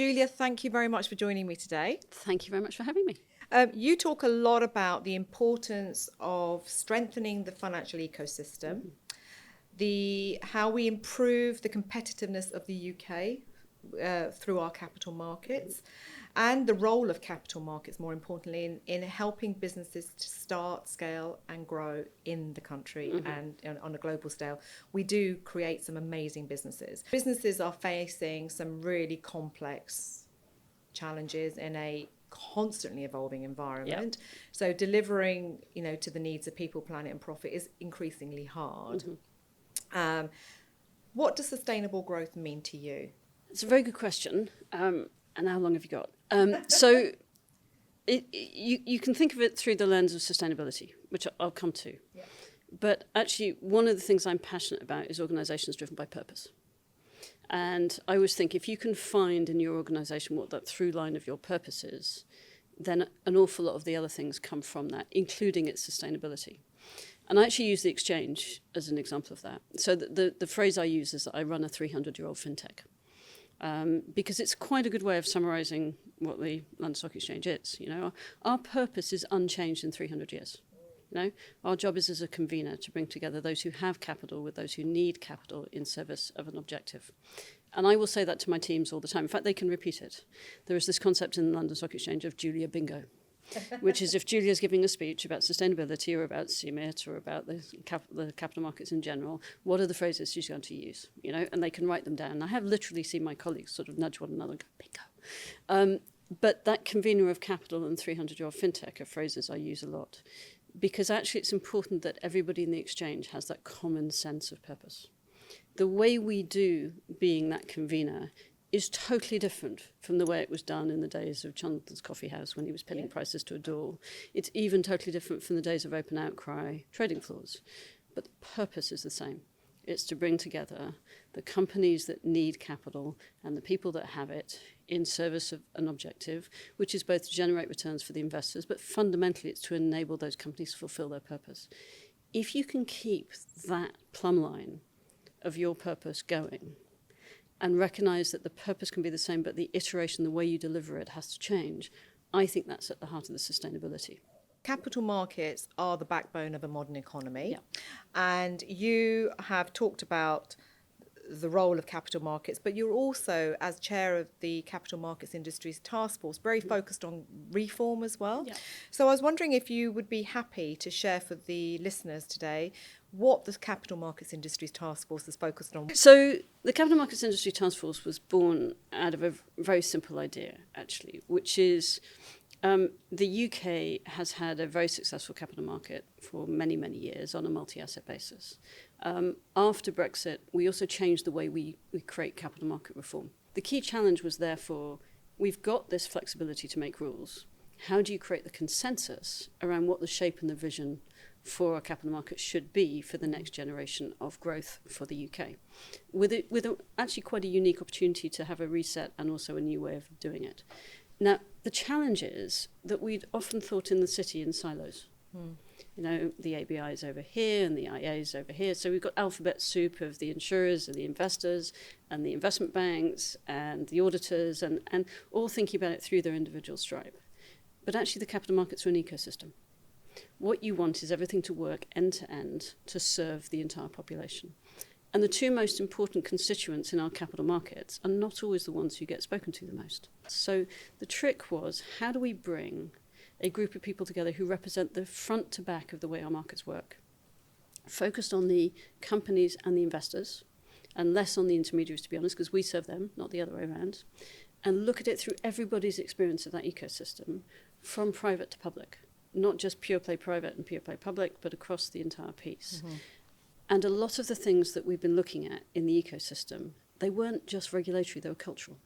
Julia, thank you very much for joining me today. Thank you very much for having me. You talk a lot about the importance of strengthening the financial ecosystem, how we improve the competitiveness of the UK through our capital markets, and the role of capital markets, more importantly, in helping businesses to start, scale and grow in the country and on a global scale. We do create some amazing businesses. Businesses are facing some really complex challenges in a constantly evolving environment. Yep. So delivering, to the needs of people, planet and profit is increasingly hard. What does sustainable growth mean to you? It's a very good question. And how long have you got? So you can think of it through the lens of sustainability, which I'll come to. Yeah. But actually, one of the things I'm passionate about is organisations driven by purpose. And I always think if you can find in your organisation what that through line of your purpose is, then an awful lot of the other things come from that, including its sustainability. And I actually use the exchange as an example of that. So the phrase I use is that I run a 300-year-old fintech. Because it's quite a good way of summarising what the London Stock Exchange is. Our purpose is unchanged in 300 years. Our job is as a convener to bring together those who have capital with those who need capital in service of an objective. And I will say that to my teams all the time. In fact, they can repeat it. There is this concept in the London Stock Exchange of Julia Bingo, which is if Julia's giving a speech about sustainability or about CMIT or about the capital markets in general, what are the phrases she's going to use? And they can write them down. I have literally seen my colleagues sort of nudge one another and go, bingo. But that convener of capital and 300-year-old fintech are phrases I use a lot, because actually it's important that everybody in the exchange has that common sense of purpose. The way we do being that convener is totally different from the way it was done in the days of Jonathan's Coffee House when he was pinning prices to a door. It's even totally different from the days of open outcry trading floors. But the purpose is the same. It's to bring together the companies that need capital and the people that have it in service of an objective, which is both to generate returns for the investors, but fundamentally it's to enable those companies to fulfill their purpose. If you can keep that plumb line of your purpose going, and recognise that the purpose can be the same, but the iteration, the way you deliver it has to change, I think that's at the heart of the sustainability. Capital markets are the backbone of a modern economy. Yeah. And you have talked about the role of capital markets, but you're also, as chair of the Capital Markets Industries Task Force, very focused on reform as well. Yeah. So I was wondering if you would be happy to share for the listeners today what the Capital Markets Industries Task Force is focused on. So the Capital Markets Industry Task Force was born out of a very simple idea, actually, which is the UK has had a very successful capital market for many, many years on a multi-asset basis. After Brexit, we also changed the way we create capital market reform. The key challenge was therefore, we've got this flexibility to make rules. How do you create the consensus around what the shape and the vision for our capital markets should be for the next generation of growth for the UK? With actually quite a unique opportunity to have a reset and also a new way of doing it. Now, the challenge is that we'd often thought in the city in silos. The ABI is over here and the IA is over here. So we've got alphabet soup of the insurers and the investors and the investment banks and the auditors and all thinking about it through their individual stripe. But actually the capital markets are an ecosystem. What you want is everything to work end to end to serve the entire population. And the two most important constituents in our capital markets are not always the ones who get spoken to the most. So the trick was, how do we bring a group of people together who represent the front to back of the way our markets work, focused on the companies and the investors, and less on the intermediaries, to be honest, because we serve them, not the other way around, and look at it through everybody's experience of that ecosystem, from private to public, not just pure play private and pure play public, but across the entire piece. And a lot of the things that we've been looking at in the ecosystem, they weren't just regulatory, they were cultural.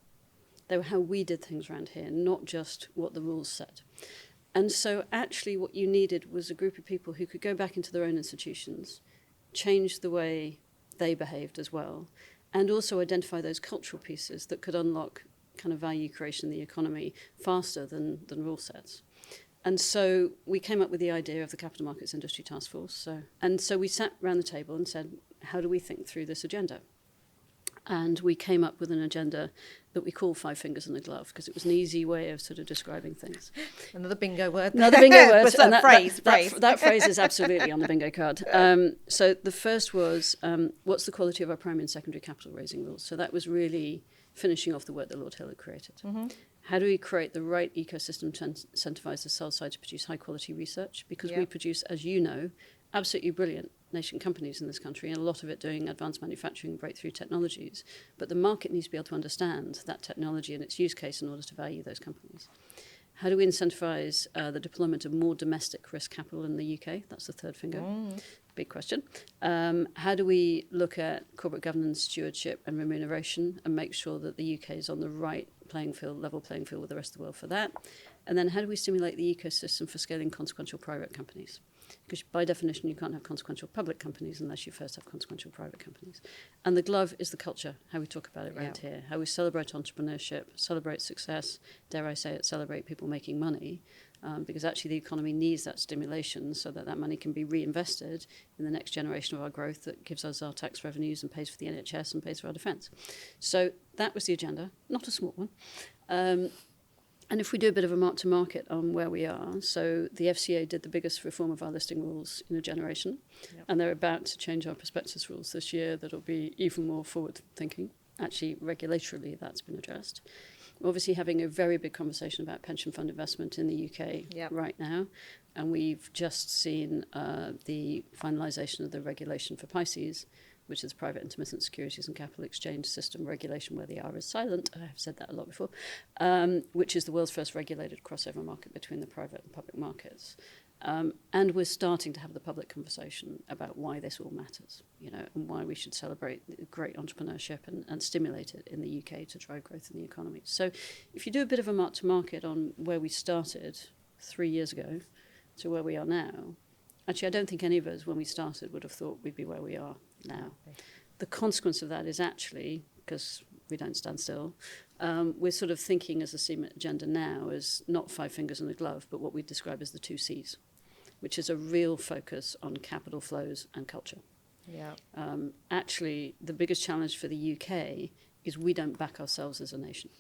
They were how we did things around here, not just what the rules said. And so actually what you needed was a group of people who could go back into their own institutions, change the way they behaved as well, and also identify those cultural pieces that could unlock kind of value creation in the economy faster than rule sets. And so we came up with the idea of the Capital Markets Industry Task Force. So we sat around the table and said, how do we think through this agenda? And we came up with an agenda that we call Five Fingers in a Glove, because it was an easy way of sort of describing things. Another bingo word. Another bingo word. And phrase. That phrase is absolutely on the bingo card. So the first was, what's the quality of our primary and secondary capital raising rules? So that was really finishing off the work that Lord Hill had created. Mm-hmm. How do we create the right ecosystem to incentivize the sell side to produce high quality research? Because we produce, as you know, absolutely brilliant nation companies in this country, and a lot of it doing advanced manufacturing, breakthrough technologies. But the market needs to be able to understand that technology and its use case in order to value those companies. How do we incentivize the deployment of more domestic risk capital in the UK? That's the third finger. Big question. How do we look at corporate governance, stewardship and remuneration and make sure that the UK is on the right playing field, level playing field with the rest of the world for that? And then how do we stimulate the ecosystem for scaling consequential private companies? Because by definition, you can't have consequential public companies unless you first have consequential private companies. And the glove is the culture, how we talk about it around here, how we celebrate entrepreneurship, celebrate success, dare I say it, celebrate people making money, because actually the economy needs that stimulation so that that money can be reinvested in the next generation of our growth that gives us our tax revenues and pays for the NHS and pays for our defence. So that was the agenda, not a small one. And if we do a bit of a mark to market on where we are, so the FCA did the biggest reform of our listing rules in a generation, and they're about to change our prospectus rules this year that'll be even more forward thinking. Actually, regulatorily, that's been addressed. We're obviously having a very big conversation about pension fund investment in the UK right now, and we've just seen the finalisation of the regulation for PICES, which is Private Intermittent Securities and Capital Exchange System regulation, where the R is silent. I have said that a lot before, which is the world's first regulated crossover market between the private and public markets. And we're starting to have the public conversation about why this all matters, you know, and why we should celebrate great entrepreneurship and stimulate it in the UK to drive growth in the economy. So if you do a bit of a mark to market on where we started 3 years ago to where we are now, actually, I don't think any of us, when we started, would have thought we'd be where we are now. The consequence of that is actually, because we don't stand still, we're sort of thinking as a CEMA agenda now as not five fingers in a glove, but what we describe as the 2 Cs, which is a real focus on capital flows and culture. Actually, the biggest challenge for the UK is we don't back ourselves as a nation.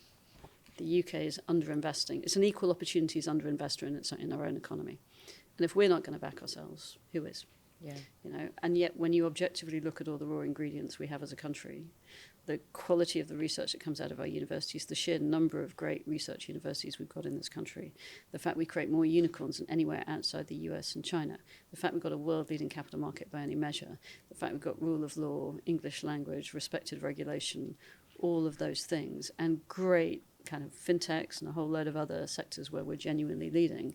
The UK is underinvesting. It's an equal opportunities underinvestor in our own economy. And if we're not going to back ourselves, who is? You know, and yet when you objectively look at all the raw ingredients we have as a country, the quality of the research that comes out of our universities, the sheer number of great research universities we've got in this country, the fact we create more unicorns than anywhere outside the US and China, the fact we've got a world-leading capital market by any measure, the fact we've got rule of law, English language, respected regulation, all of those things, and great kind of fintechs and a whole load of other sectors where we're genuinely leading.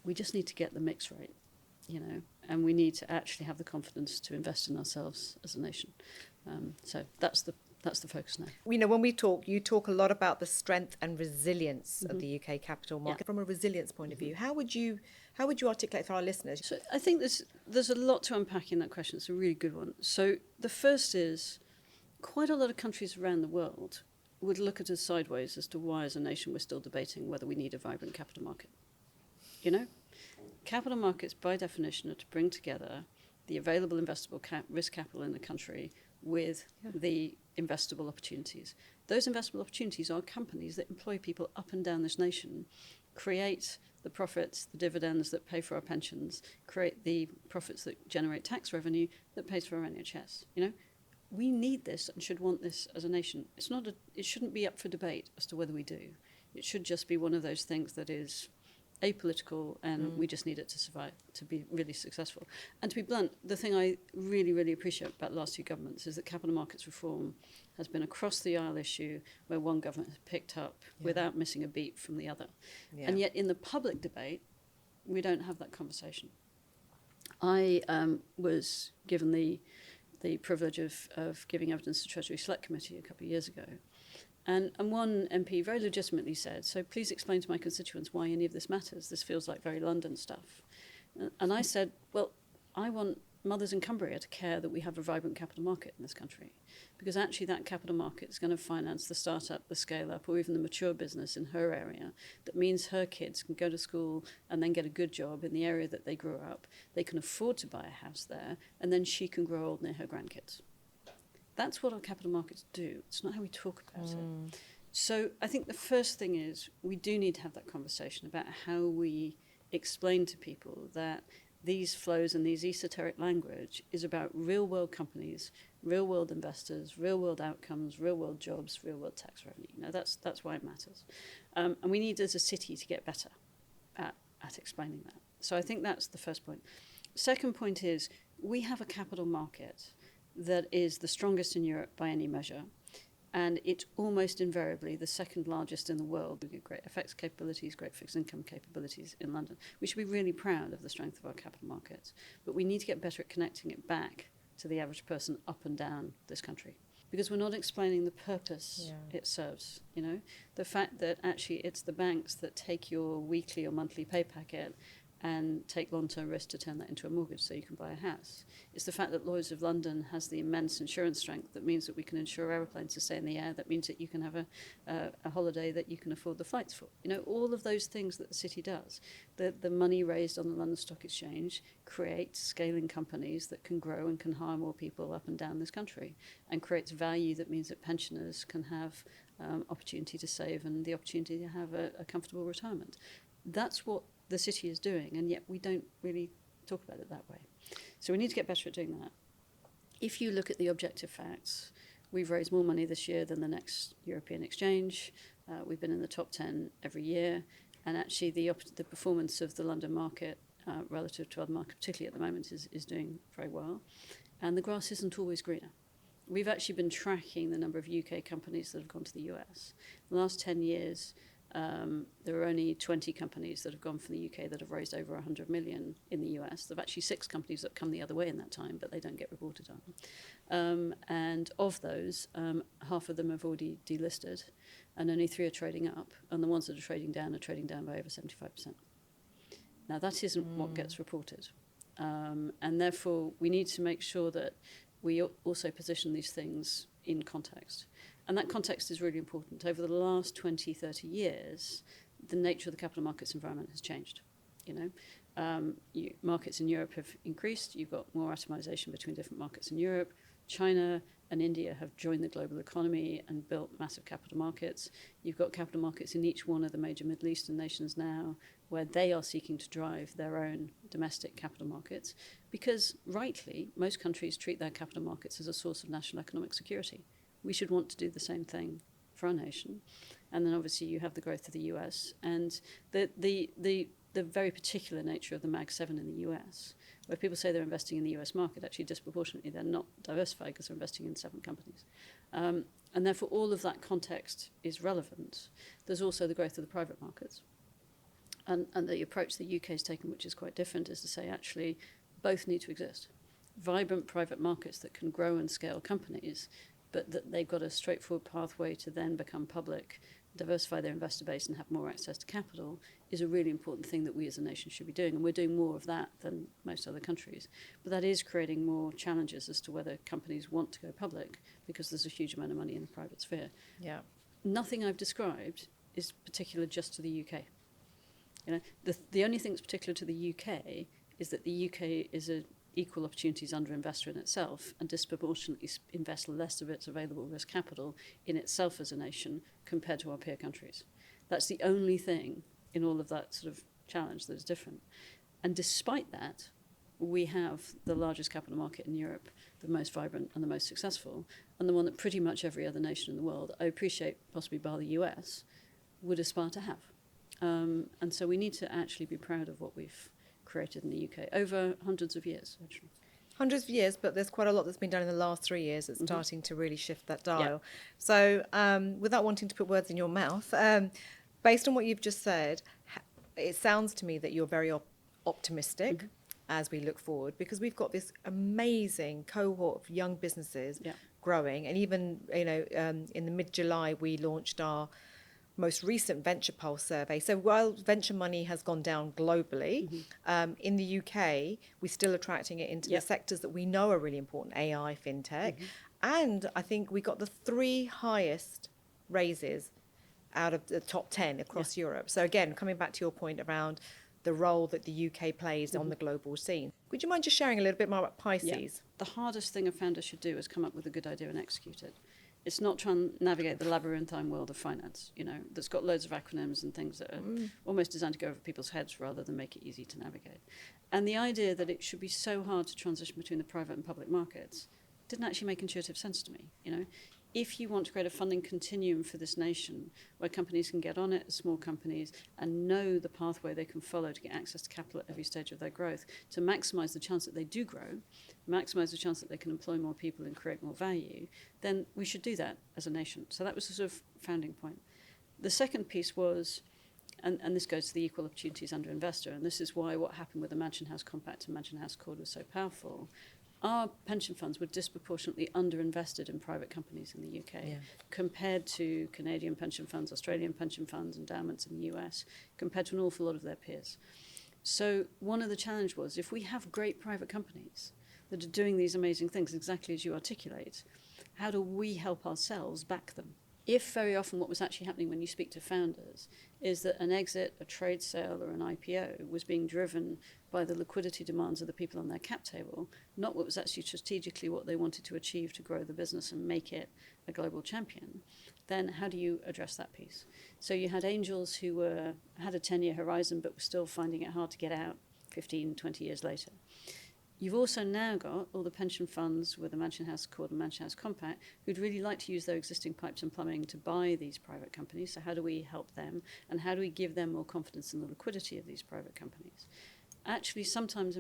We just need to get the mix right, you know, and we need to actually have the confidence to invest in ourselves as a nation. So that's the focus now. You know, when we talk, you talk a lot about the strength and resilience of the UK capital market. From a resilience point of view, how would you articulate for our listeners? So I think there's a lot to unpack in that question. It's a really good one. So the first is, quite a lot of countries around the world would look at us sideways as to why, as a nation, we're still debating whether we need a vibrant capital market. You know, capital markets, by definition, are to bring together the available investable risk capital in the country with the investable opportunities. Those investable opportunities are companies that employ people up and down this nation, create the profits, the dividends that pay for our pensions, create the profits that generate tax revenue that pays for our NHS. You know, we need this and should want this as a nation. It shouldn't be up for debate as to whether we do. It should just be one of those things that is apolitical, and we just need it to survive, to be really successful. And to be blunt, the thing I really, really appreciate about the last 2 governments is that capital markets reform has been across the aisle issue where one government has picked up without missing a beat from the other. And yet in the public debate, we don't have that conversation. I was given the privilege of giving evidence to Treasury Select Committee a couple of years ago. And one MP very legitimately said, so please explain to my constituents why any of this matters. This feels like very London stuff. And I said, well, I want mothers in Cumbria to care that we have a vibrant capital market in this country, because actually that capital market is going to finance the startup, the scale-up, or even the mature business in her area. That means her kids can go to school and then get a good job in the area that they grew up. They can afford to buy a house there, and then she can grow old near her grandkids. That's what our capital markets do. It's not how we talk about it. So I think the first thing is we do need to have that conversation about how we explain to people that these flows and these esoteric language is about real world companies, real world investors, real world outcomes, real world jobs, real world tax revenue. You know, that's why it matters. And we need as a city to get better at explaining that. So I think that's the first point. Second point is we have a capital market that is the strongest in Europe by any measure. And it's almost invariably the second largest in the world. We get great FX capabilities, great fixed income capabilities in London. We should be really proud of the strength of our capital markets. But we need to get better at connecting it back to the average person up and down this country. Because we're not explaining the purpose it serves. You know, the fact that actually it's the banks that take your weekly or monthly pay packet and take long-term risk to turn that into a mortgage so you can buy a house. It's the fact that Lloyd's of London has the immense insurance strength that means that we can insure aeroplanes to stay in the air, that means that you can have a holiday that you can afford the flights for. You know, all of those things that the city does. The money raised on the London Stock Exchange creates scaling companies that can grow and can hire more people up and down this country, and creates value that means that pensioners can have opportunity to save and the opportunity to have a comfortable retirement. That's what the city is doing, and yet we don't really talk about it that way. So we need to get better at doing that. If you look at the objective facts, we've raised more money this year than the next European exchange. We've been in the top 10 every year, and actually the performance of the London market relative to other markets, particularly at the moment, is doing very well. And the grass isn't always greener. We've actually been tracking the number of UK companies that have gone to the US. The last 10 years, there are only 20 companies that have gone from the UK that have raised over 100 million in the US. There are actually 6 companies that come the other way in that time, but they don't get reported on. And of those, half of them have already delisted, and only 3 are trading up, and the ones that are trading down by over 75%. Now, that isn't what gets reported. And therefore, we need to make sure that we also position these things in context. And that context is really important. Over the last 20, 30 years, the nature of the capital markets environment has changed. You know, markets in Europe have increased. You've got more atomization between different markets in Europe. China and India have joined the global economy and built massive capital markets. You've got capital markets in each one of the major Middle Eastern nations now, where they are seeking to drive their own domestic capital markets, because rightly, most countries treat their capital markets as a source of national economic security. We should want to do the same thing for our nation. And then obviously you have the growth of the US and the very particular nature of the Mag 7 in the US, where people say they're investing in the US market, actually disproportionately they're not diversified because they're investing in 7 companies. And therefore all of that context is relevant. There's also the growth of the private markets. And the approach the UK has taken, which is quite different, is to say actually both need to exist. Vibrant private markets that can grow and scale companies, but that they've got a straightforward pathway to then become public, diversify their investor base and have more access to capital, is a really important thing that we as a nation should be doing. And we're doing more of that than most other countries. But that is creating more challenges as to whether companies want to go public, because there's a huge amount of money in the private sphere. Yeah. Nothing I've described is particular just to the UK. You know, the only thing that's particular to the UK is that the UK is an equal opportunities under-investor in itself and disproportionately invests less of its available risk capital in itself as a nation compared to our peer countries. That's the only thing in all of that sort of challenge that is different. And despite that, we have the largest capital market in Europe, the most vibrant and the most successful, and the one that pretty much every other nation in the world, I appreciate possibly bar the US, would aspire to have. And so we need to actually be proud of what we've created in the UK over hundreds of years, actually. Hundreds of years, but there's quite a lot that's been done in the last 3 years that's starting to really shift that dial. Yeah. So without wanting to put words in your mouth, based on what you've just said, it sounds to me that you're very optimistic as we look forward, because we've got this amazing cohort of young businesses growing. And even, you know, in the mid-July, we launched our most recent Venture Pulse survey. So while venture money has gone down globally, in the UK, we're still attracting it into the sectors that we know are really important, AI, fintech. And I think we got the 3 highest raises out of the top 10 across Europe. So again, coming back to your point around the role that the UK plays on the global scene. Would you mind just sharing a little bit more about Pisces? Yeah. The hardest thing a founder should do is come up with a good idea and execute it. It's not trying to navigate the labyrinthine world of finance, that's got loads of acronyms and things that are almost designed to go over people's heads rather than make it easy to navigate. And the idea that it should be so hard to transition between the private and public markets didn't actually make intuitive sense to me. If you want to create a funding continuum for this nation where companies can get on it as small companies and know the pathway they can follow to get access to capital at every stage of their growth, to maximise the chance that they do grow, maximise the chance that they can employ more people and create more value, then we should do that as a nation. So that was the sort of founding point. The second piece was, and this goes to the equal opportunities under investor, and this is why what happened with the Mansion House Compact and Mansion House Accord was so powerful. Our pension funds were disproportionately underinvested in private companies in the UK compared to Canadian pension funds, Australian pension funds, endowments in the US, compared to an awful lot of their peers. So one of the challenges was, if we have great private companies that are doing these amazing things exactly as you articulate, how do we help ourselves back them? If very often what was actually happening when you speak to founders is that an exit, a trade sale, or an IPO was being driven by the liquidity demands of the people on their cap table, not what was actually strategically what they wanted to achieve to grow the business and make it a global champion, then how do you address that piece? So you had angels who had a 10-year horizon but were still finding it hard to get out 15, 20 years later. You've also now got all the pension funds with the Mansion House Accord and Mansion House Compact who'd really like to use their existing pipes and plumbing to buy these private companies. So how do we help them? And how do we give them more confidence in the liquidity of these private companies? Actually, sometimes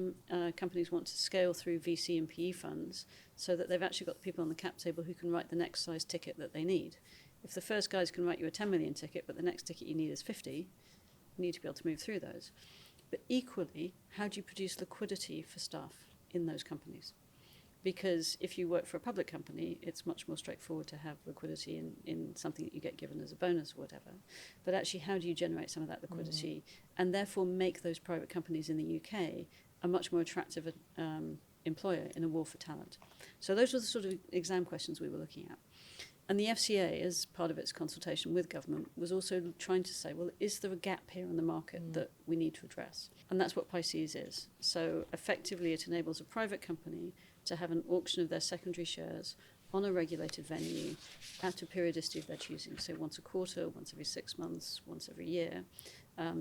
companies want to scale through VC and PE funds so that they've actually got people on the cap table who can write the next size ticket that they need. If the first guys can write you a 10 million ticket, but the next ticket you need is 50, you need to be able to move through those. But equally, how do you produce liquidity for staff in those companies? Because if you work for a public company, it's much more straightforward to have liquidity in something that you get given as a bonus or whatever. But actually, how do you generate some of that liquidity and therefore make those private companies in the UK a much more attractive employer in a war for talent? So those were the sort of exam questions we were looking at. And the FCA, as part of its consultation with government, was also trying to say, well, is there a gap here in the market that we need to address? And that's what Pisces is. So effectively, it enables a private company to have an auction of their secondary shares on a regulated venue at a periodicity of their choosing. So once a quarter, once every 6 months, once every year,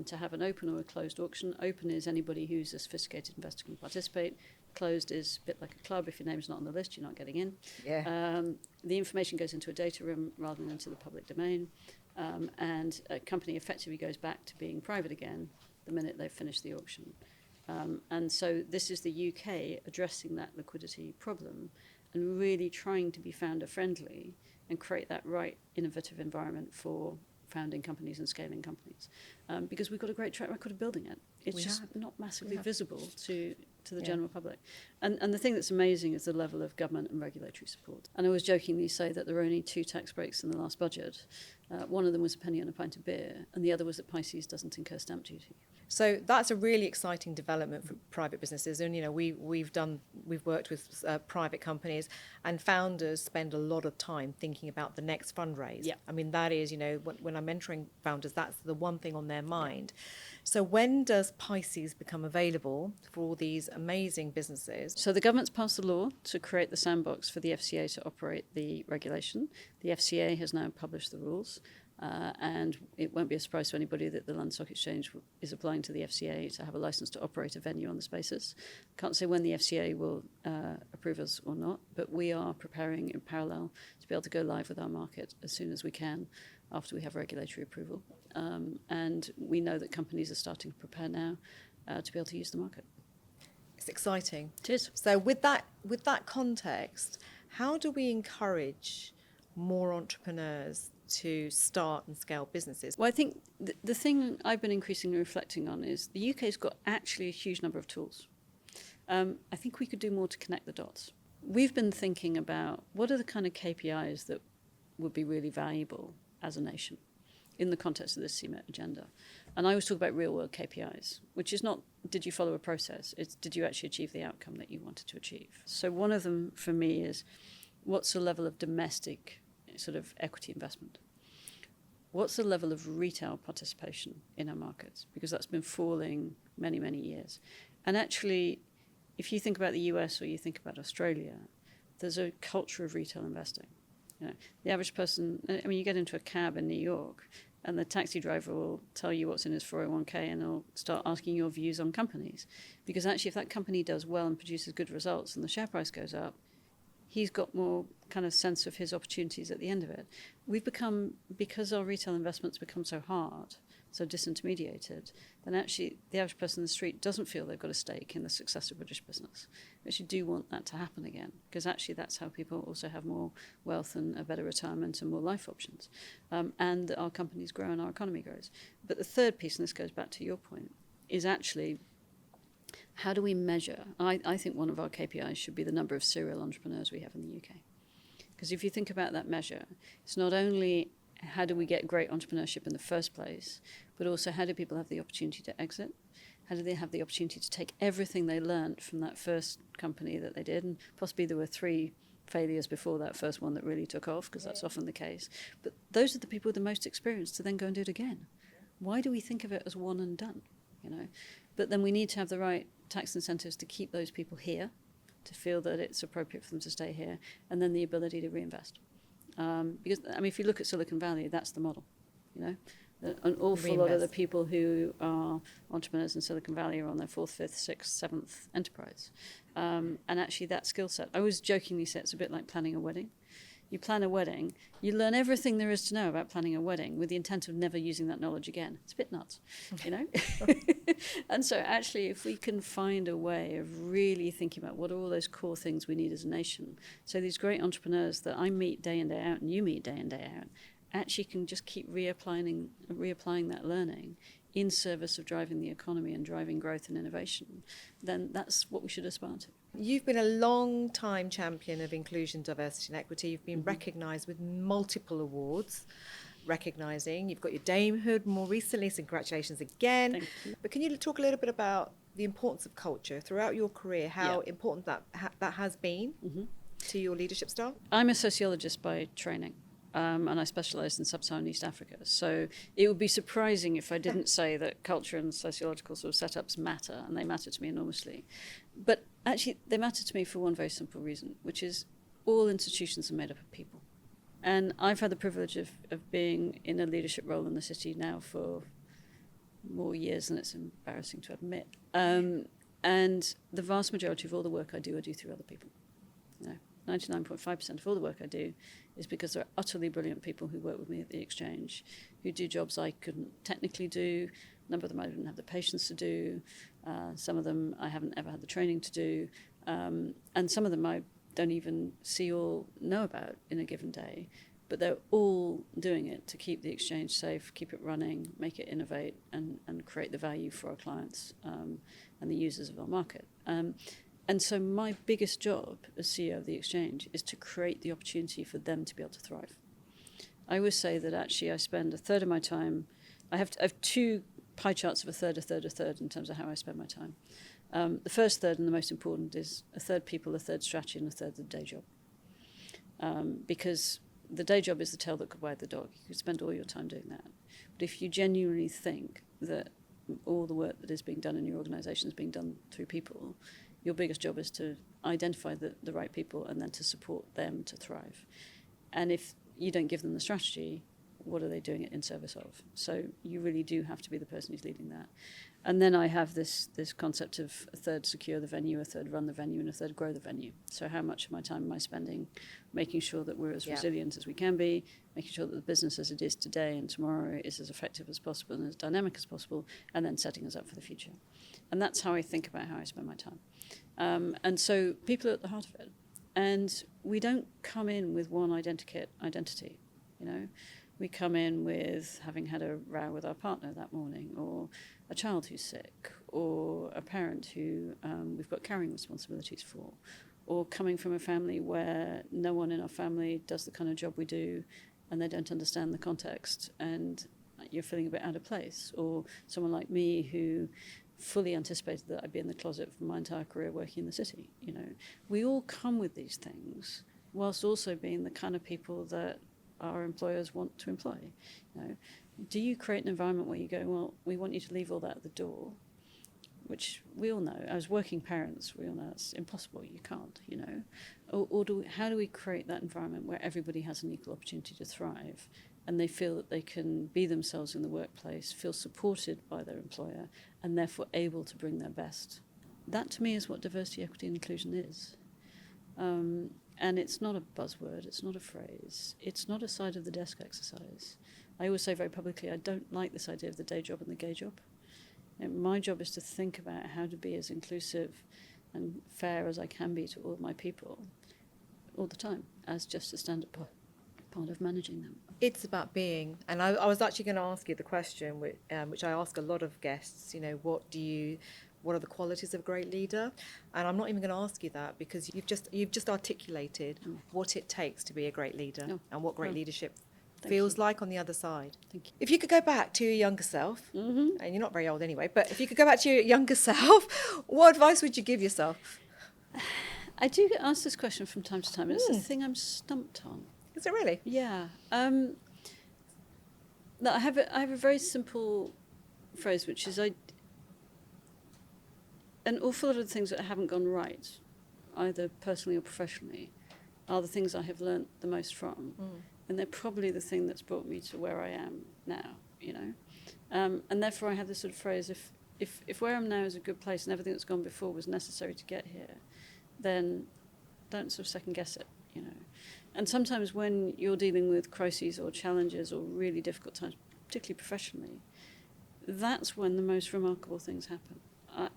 to have an open or a closed auction. Open is anybody who's a sophisticated investor can participate. Closed is a bit like a club. If your name's not on the list, you're not getting in. Yeah. The information goes into a data room rather than into the public domain. And a company effectively goes back to being private again the minute they've finished the auction. And so this is the UK addressing that liquidity problem and really trying to be founder-friendly and create that right innovative environment for founding companies and scaling companies. Because we've got a great track record of building it. It's not massively visible to the general public. And the thing that's amazing is the level of government and regulatory support. And I always jokingly say that there were only 2 tax breaks in the last budget. One of them was a penny on a pint of beer, and the other was that Pisces doesn't incur stamp duty. So that's a really exciting development for private businesses. And, we've worked with private companies, and founders spend a lot of time thinking about the next fundraise. Yeah. I mean, that is, when I'm mentoring founders, that's the one thing on their mind. Yeah. So when does Pisces become available for all these amazing businesses? So the government's passed the law to create the sandbox for the FCA to operate the regulation. The FCA has now published the rules. And it won't be a surprise to anybody that the London Stock Exchange is applying to the FCA to have a license to operate a venue on this basis. Can't say when the FCA will approve us or not, but we are preparing in parallel to be able to go live with our market as soon as we can after we have regulatory approval. And we know that companies are starting to prepare now to be able to use the market. It's exciting. It is. So with that context, how do we encourage more entrepreneurs to start and scale businesses? Well, I think the thing I've been increasingly reflecting on is the UK's got actually a huge number of tools. I think we could do more to connect the dots. We've been thinking about what are the kind of KPIs that would be really valuable as a nation in the context of this CMET agenda. And I always talk about real-world KPIs, which is not did you follow a process, it's did you actually achieve the outcome that you wanted to achieve. So one of them for me is what's the level of domestic sort of equity investment. what's the level of retail participation in our markets? Because that's been falling many, many years. And actually, if you think about the US or you think about Australia, there's a culture of retail investing. You know, the average person, I mean, you get into a cab in New York and the taxi driver will tell you what's in his 401k and he'll start asking your views on companies. Because actually, if that company does well and produces good results and the share price goes up, he's got more kind of sense of his opportunities at the end of it. We've become, because our retail investments become so hard, so disintermediated, then actually the average person in the street doesn't feel they've got a stake in the success of British business. We actually do want that to happen again, because actually that's how people also have more wealth and a better retirement and more life options. And our companies grow and our economy grows. But the third piece, and this goes back to your point, is actually how do we measure? I think one of our KPIs should be the number of serial entrepreneurs we have in the UK. Because if you think about that measure, it's not only how do we get great entrepreneurship in the first place, but also how do people have the opportunity to exit? How do they have the opportunity to take everything they learned from that first company that they did? And possibly there were 3 failures before that first one that really took off, because that's often the case. But those are the people with the most experience to then go and do it again. Why do we think of it as one and done? You know, but then we need to have the right tax incentives to keep those people here, to feel that it's appropriate for them to stay here, and then the ability to reinvest. Because, I mean, if you look at Silicon Valley, that's the model, you know. An awful lot of the people who are entrepreneurs in Silicon Valley are on their 4th, 5th, 6th, 7th enterprise. And actually that skill set, I always jokingly say it's a bit like planning a wedding. You plan a wedding, you learn everything there is to know about planning a wedding with the intent of never using that knowledge again. It's a bit nuts, you know? And so actually, if we can find a way of really thinking about what are all those core things we need as a nation, so these great entrepreneurs that I meet day in, day out, and you meet day in, day out, actually can just keep reapplying that learning in service of driving the economy and driving growth and innovation, then that's what we should aspire to. You've been a long-time champion of inclusion, diversity and equity. You've been recognised with multiple awards recognising. You've got your damehood more recently, so congratulations again. Thank you. But can you talk a little bit about the importance of culture throughout your career, how important that has been to your leadership style? I'm a sociologist by training. And I specialised in sub-Saharan East Africa. So it would be surprising if I didn't say that culture and sociological sort of setups matter, and they matter to me enormously. But actually, they matter to me for one very simple reason, which is all institutions are made up of people. And I've had the privilege of being in a leadership role in the city now for more years than it's embarrassing to admit. And the vast majority of all the work I do through other people. You know, 99.5% of all the work I do is because there are utterly brilliant people who work with me at the Exchange, who do jobs I couldn't technically do. A number of them I didn't have the patience to do. Some of them I haven't ever had the training to do. And some of them I don't even see or know about in a given day. But they're all doing it to keep the Exchange safe, keep it running, make it innovate, and create the value for our clients and the users of our market. And so my biggest job as CEO of the Exchange is to create the opportunity for them to be able to thrive. I always say that actually I spend a third of my time, I have 2 pie charts of a third in terms of how I spend my time. The first third and the most important is a third people, a third strategy, and a third the day job. Because the day job is the tail that could wag the dog. You could spend all your time doing that. But if you genuinely think that all the work that is being done in your organisation is being done through people, your biggest job is to identify the right people and then to support them to thrive. And if you don't give them the strategy, what are they doing it in service of? So you really do have to be the person who's leading that. And then I have this concept of a third secure the venue, a third run the venue, and a third grow the venue. So how much of my time am I spending making sure that we're as resilient as we can be, making sure that the business as it is today and tomorrow is as effective as possible and as dynamic as possible, and then setting us up for the future. And that's how I think about how I spend my time. And so people are at the heart of it. And we don't come in with one identity, you know. We come in with having had a row with our partner that morning, or a child who's sick, or a parent who we've got carrying responsibilities for, or coming from a family where no one in our family does the kind of job we do and they don't understand the context and you're feeling a bit out of place, or someone like me who fully anticipated that I'd be in the closet for my entire career working in the city. You know, we all come with these things whilst also being the kind of people that our employers want to employ. You know, do you create an environment where you go, well, we want you to leave all that at the door, which we all know, as working parents, we all know it's impossible, you can't, you know. Or how do we create that environment where everybody has an equal opportunity to thrive and they feel that they can be themselves in the workplace, feel supported by their employer, and therefore able to bring their best? That, to me, is what diversity, equity, and inclusion is. And it's not a buzzword, it's not a phrase, it's not a side of the desk exercise. I always say very publicly, I don't like this idea of the day job and the gay job. And my job is to think about how to be as inclusive and fair as I can be to all of my people all the time, as just a standard part of managing them. It's about being, and I was actually going to ask you the question, which I ask a lot of guests, you know, what are the qualities of a great leader? And I'm not even going to ask you that, because you've just articulated what it takes to be a great leader and what great leadership feels like on the other side. Thank you. If you could go back to your younger self, and you're not very old anyway, but if you could go back to your younger self, what advice would you give yourself? I do get asked this question from time to time, and it's the thing I'm stumped on. Is it really? Yeah. No, I have a very simple phrase, which is an awful lot of the things that haven't gone right, either personally or professionally, are the things I have learnt the most from. And they're probably the thing that's brought me to where I am now, you know. And therefore I have this sort of phrase, if where I'm now is a good place and everything that's gone before was necessary to get here, then don't sort of second guess it, you know. And sometimes when you're dealing with crises or challenges or really difficult times, particularly professionally, that's when the most remarkable things happen.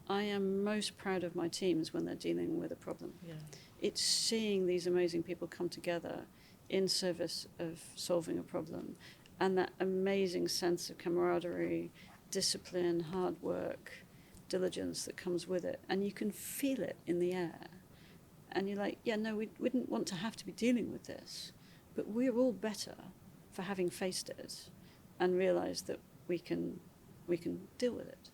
I am most proud of my teams when they're dealing with a problem. Yeah. It's seeing these amazing people come together in service of solving a problem, and that amazing sense of camaraderie, discipline, hard work, diligence that comes with it. And you can feel it in the air. And you're like, yeah, no, we didn't want to have to be dealing with this, but we're all better for having faced it and realised that we can deal with it.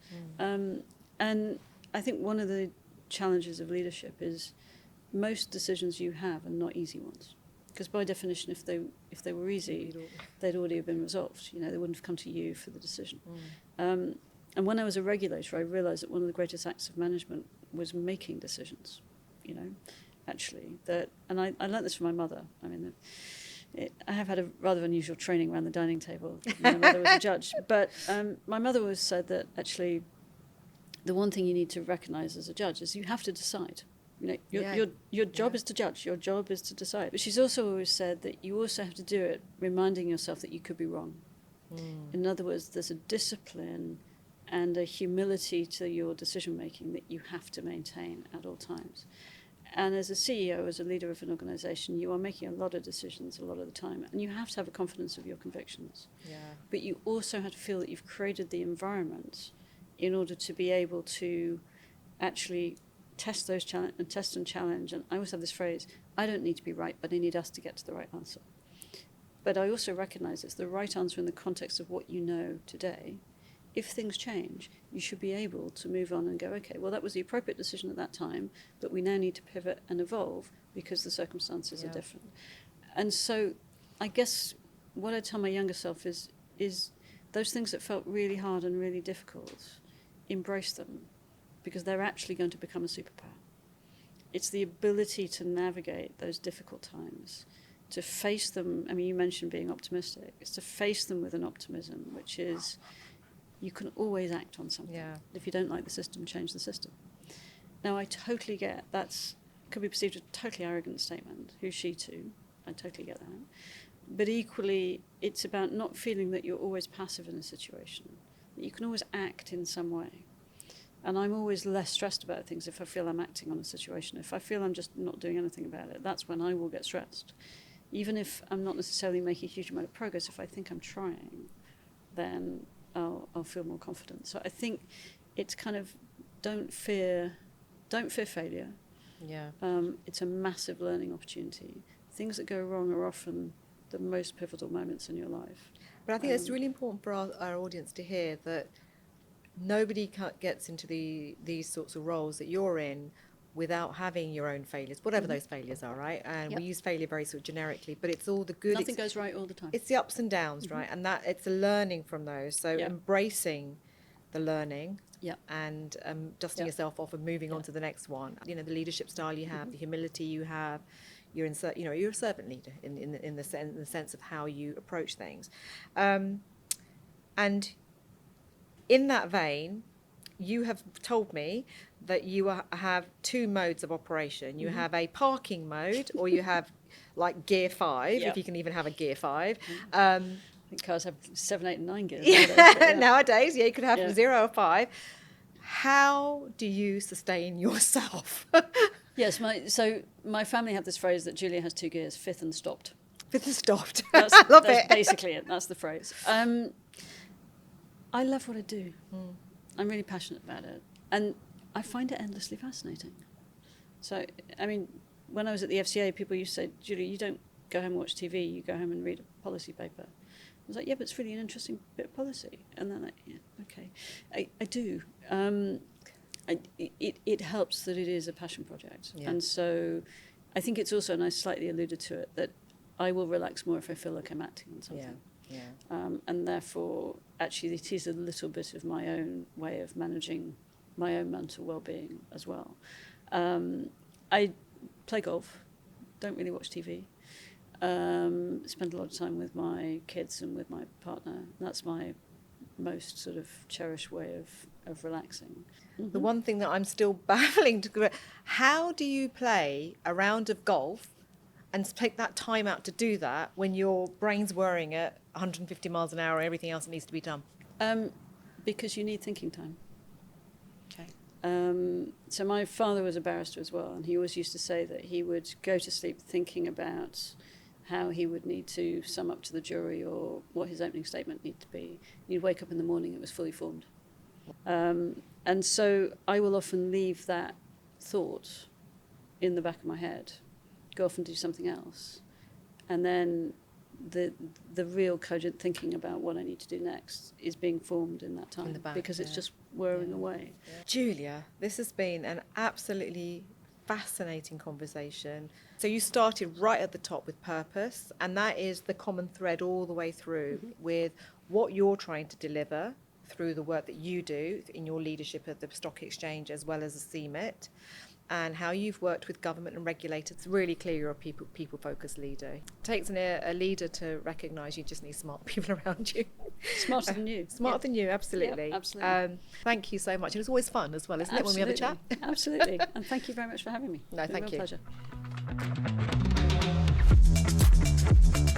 And I think one of the challenges of leadership is most decisions you have are not easy ones, because by definition, if they were easy, they'd already have been resolved. You know, they wouldn't have come to you for the decision. And when I was a regulator, I realised that one of the greatest acts of management was making decisions. You know, actually, and I learnt this from my mother. I mean, I have had a rather unusual training around the dining table. My mother was a judge, but my mother always said that actually, the one thing you need to recognise as a judge is you have to decide. You know, your job is to judge. Your job is to decide. But she's also always said that you also have to do it reminding yourself that you could be wrong. In other words, there's a discipline and a humility to your decision making that you have to maintain at all times. And as a CEO, as a leader of an organisation, you are making a lot of decisions a lot of the time, and you have to have a confidence of your convictions. Yeah. But you also have to feel that you've created the environment in order to be able to actually test and challenge. And I always have this phrase, I don't need to be right, but I need us to get to the right answer. But I also recognise it's the right answer in the context of what you know today. If things change, you should be able to move on and go, okay, well, that was the appropriate decision at that time, but we now need to pivot and evolve because the circumstances are different. And so I guess what I tell my younger self is those things that felt really hard and really difficult, embrace them, because they're actually going to become a superpower. It's the ability to navigate those difficult times, to face them. I mean, you mentioned being optimistic. It's to face them with an optimism, which is you can always act on something. Yeah. If you don't like the system, change the system. Now, I totally get could be perceived as a totally arrogant statement. Who's she to? I totally get that. But equally, it's about not feeling that you're always passive in a situation, that you can always act in some way. And I'm always less stressed about things if I feel I'm acting on a situation. If I feel I'm just not doing anything about it, that's when I will get stressed. Even if I'm not necessarily making a huge amount of progress, if I think I'm trying, then I'll feel more confident. So I think it's kind of don't fear failure. Yeah. It's a massive learning opportunity. Things that go wrong are often the most pivotal moments in your life. But I think it's really important for our audience to hear that nobody gets into these sorts of roles that you're in without having your own failures, whatever those failures are, right? And we use failure very sort of generically, but it's all the good. Nothing goes right all the time. It's the ups and downs, right? And that it's a learning from those. So embracing the learning and dusting yourself off and moving on to the next one. You know, the leadership style you have, the humility you have. You're a servant leader in the sense of how you approach things. And in that vein, you have told me that you have two modes of operation. You have a parking mode, or you have like gear 5, if you can even have a gear 5. I think cars have 7, 8, and 9 gears. Nowadays, you could have from 0 or 5. How do you sustain yourself? Yes, my family have this phrase that Julia has 2 gears, 5th and stopped. 5th and stopped. That's basically it. That's the phrase. I love what I do. I'm really passionate about it. And I find it endlessly fascinating. So, I mean, when I was at the FCA, people used to say, Julia, you don't go home and watch TV, you go home and read a policy paper. I was like, yeah, but it's really an interesting bit of policy. And then, okay, I do. It helps that it is a passion project. Yeah. And so I think it's also, and I slightly alluded to it, that I will relax more if I feel like I'm acting on something. Yeah. And therefore, actually, it is a little bit of my own way of managing my own mental well-being as well. I play golf, don't really watch TV. Spend a lot of time with my kids and with my partner. That's my most sort of cherished way of relaxing. The one thing that I'm still baffling to, how do you play a round of golf and take that time out to do that when your brain's whirring at 150 miles an hour and everything else that needs to be done? Because you need thinking time. Okay. So my father was a barrister as well, and he always used to say that he would go to sleep thinking about how he would need to sum up to the jury or what his opening statement needed to be. You'd wake up in the morning, it was fully formed. And so I will often leave that thought in the back of my head, go off and do something else, and then the real cogent thinking about what I need to do next is being formed in that time, in the back, because it's just whirring away. Yeah. Julia, this has been an absolutely fascinating conversation. So you started right at the top with purpose, and that is the common thread all the way through with what you're trying to deliver through the work that you do in your leadership at the Stock Exchange as well as the CMIT, and how you've worked with government and regulators. It's really clear you're a people-focused leader. It takes a leader to recognise you just need smart people around you. Smarter than you. Smarter than you, absolutely. Yeah, absolutely. Thank you so much. And it's always fun as well, isn't it, when we have a chat? Absolutely. And thank you very much for having me. No, thank you. It's been a real pleasure.